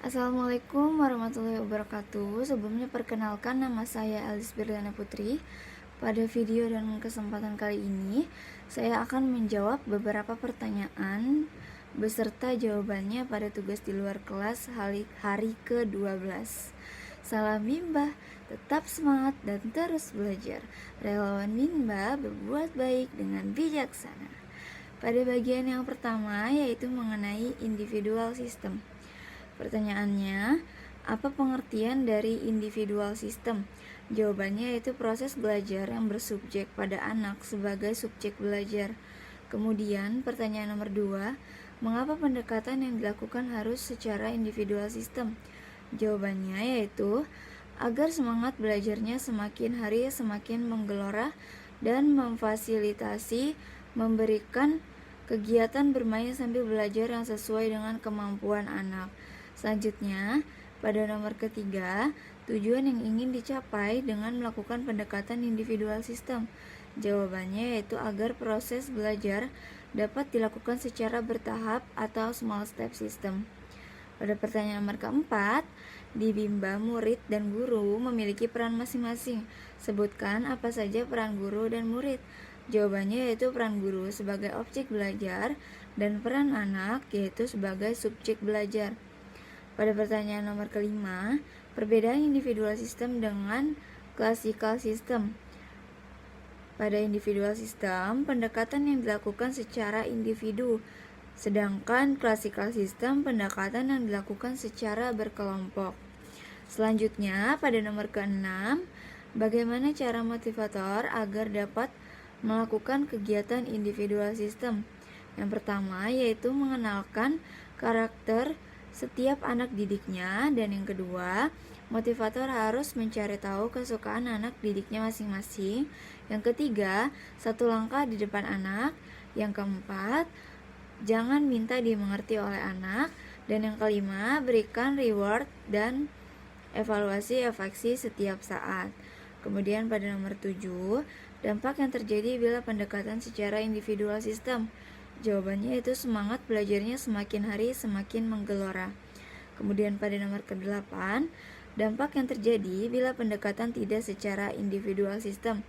Assalamualaikum warahmatullahi wabarakatuh. Sebelumnya perkenalkan, nama saya Alis Birliana Putri. Pada video dan kesempatan kali ini, saya akan menjawab beberapa pertanyaan beserta jawabannya pada tugas di luar kelas hari ke-12. Salam Bimba, tetap semangat dan terus belajar. Relawan Bimba berbuat baik dengan bijaksana. Pada bagian yang pertama, yaitu mengenai individual system. Pertanyaannya, apa pengertian dari individual system? Jawabannya yaitu proses belajar yang bersubjek pada anak sebagai subjek belajar. Kemudian pertanyaan nomor 2, mengapa pendekatan yang dilakukan harus secara individual system? Jawabannya yaitu agar semangat belajarnya semakin hari semakin menggelora dan memfasilitasi memberikan kegiatan bermain sambil belajar yang sesuai dengan kemampuan anak. Selanjutnya, pada nomor ketiga, tujuan yang ingin dicapai dengan melakukan pendekatan individual system. Jawabannya yaitu agar proses belajar dapat dilakukan secara bertahap atau small step system. Pada pertanyaan nomor keempat, di Bimba, murid dan guru memiliki peran masing-masing. Sebutkan apa saja peran guru dan murid. Jawabannya yaitu peran guru sebagai objek belajar dan peran anak yaitu sebagai subjek belajar. Pada pertanyaan nomor kelima, perbedaan individual system dengan classical system. Pada individual system, pendekatan yang dilakukan secara individu, sedangkan classical system pendekatan yang dilakukan secara berkelompok. Selanjutnya, pada nomor ke-6, bagaimana cara motivator agar dapat melakukan kegiatan individual system? Yang pertama, yaitu mengenalkan karakter setiap anak didiknya, dan yang kedua, motivator harus mencari tahu kesukaan anak didiknya masing-masing. Yang ketiga, satu langkah di depan anak. Yang keempat, jangan minta dimengerti oleh anak. Dan yang kelima, berikan reward dan evaluasi efeksi setiap saat. Kemudian pada nomor 7, dampak yang terjadi bila pendekatan secara individual system. Jawabannya itu semangat belajarnya semakin hari semakin menggelora. Kemudian pada nomor ke-8, dampak yang terjadi bila pendekatan tidak secara individual system.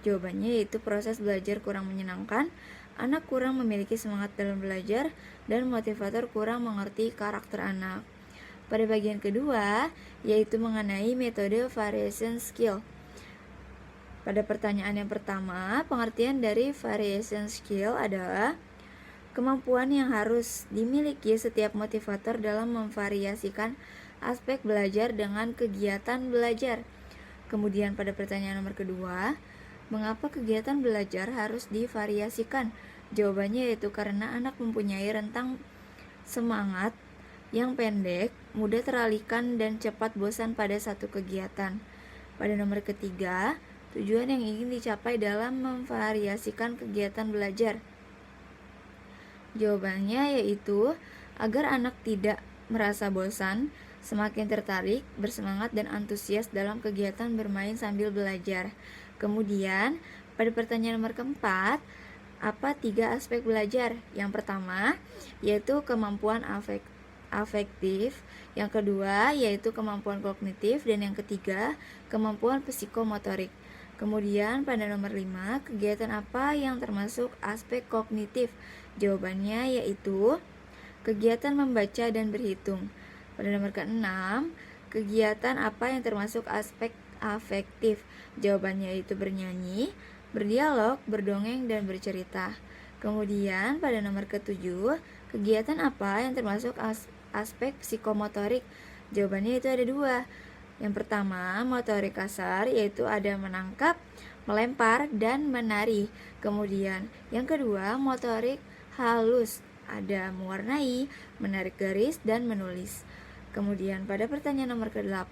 Jawabannya yaitu proses belajar kurang menyenangkan, anak kurang memiliki semangat dalam belajar, dan motivator kurang mengerti karakter anak. Pada bagian kedua, yaitu mengenai metode variation skill. Pada pertanyaan yang pertama, pengertian dari variation skill adalah kemampuan yang harus dimiliki setiap motivator dalam memvariasikan aspek belajar dengan kegiatan belajar. Kemudian pada pertanyaan nomor kedua, mengapa kegiatan belajar harus divariasikan? Jawabannya yaitu karena anak mempunyai rentang semangat yang pendek, mudah teralihkan dan cepat bosan pada satu kegiatan. Pada nomor ketiga, tujuan yang ingin dicapai dalam memvariasikan kegiatan belajar. Jawabannya yaitu agar anak tidak merasa bosan, semakin tertarik, bersemangat dan antusias dalam kegiatan bermain sambil belajar. Kemudian, pada pertanyaan nomor keempat, apa 3 aspek belajar? Yang pertama, yaitu kemampuan afektif, yang kedua, yaitu kemampuan kognitif, dan yang ketiga, kemampuan psikomotorik. Kemudian pada nomor 5, kegiatan apa yang termasuk aspek kognitif? Jawabannya yaitu kegiatan membaca dan berhitung. Pada nomor ke-6, kegiatan apa yang termasuk aspek afektif? Jawabannya yaitu bernyanyi, berdialog, berdongeng, dan bercerita. Kemudian pada nomor ke-7, kegiatan apa yang termasuk aspek psikomotorik? Jawabannya itu ada 2. Yang pertama, motorik kasar, yaitu ada menangkap, melempar, dan menari. Kemudian yang kedua, motorik halus, ada mewarnai, menarik garis, dan menulis. Kemudian pada pertanyaan nomor ke-8,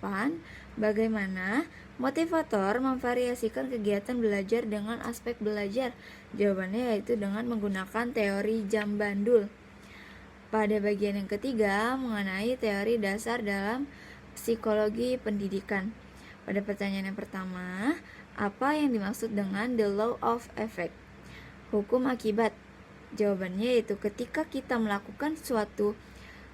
bagaimana motivator memvariasikan kegiatan belajar dengan aspek belajar? Jawabannya yaitu dengan menggunakan teori jam bandul. Pada bagian yang ketiga, mengenai teori dasar dalam psikologi pendidikan. Pada pertanyaan yang pertama, apa yang dimaksud dengan the law of effect? Hukum akibat. Jawabannya yaitu ketika kita melakukan suatu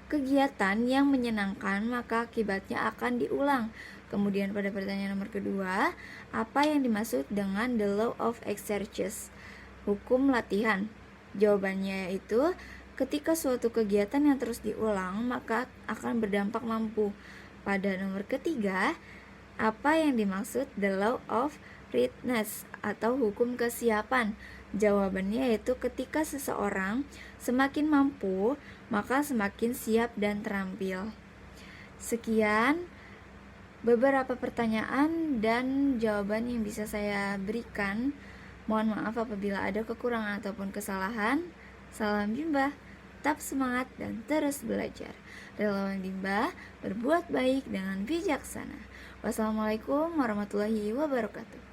kegiatan yang menyenangkan, maka akibatnya akan diulang. Kemudian pada pertanyaan nomor kedua, apa yang dimaksud dengan the law of exercise? Hukum latihan. Jawabannya yaitu ketika suatu kegiatan yang terus diulang, maka akan berdampak mampu. Pada nomor ketiga, apa yang dimaksud the law of readiness atau hukum kesiapan? Jawabannya yaitu ketika seseorang semakin mampu, maka semakin siap dan terampil. Sekian beberapa pertanyaan dan jawaban yang bisa saya berikan. Mohon maaf apabila ada kekurangan ataupun kesalahan. Salam Bimba, tetap semangat dan terus belajar. Relawan Bimba, berbuat baik dengan bijaksana. Wassalamualaikum warahmatullahi wabarakatuh.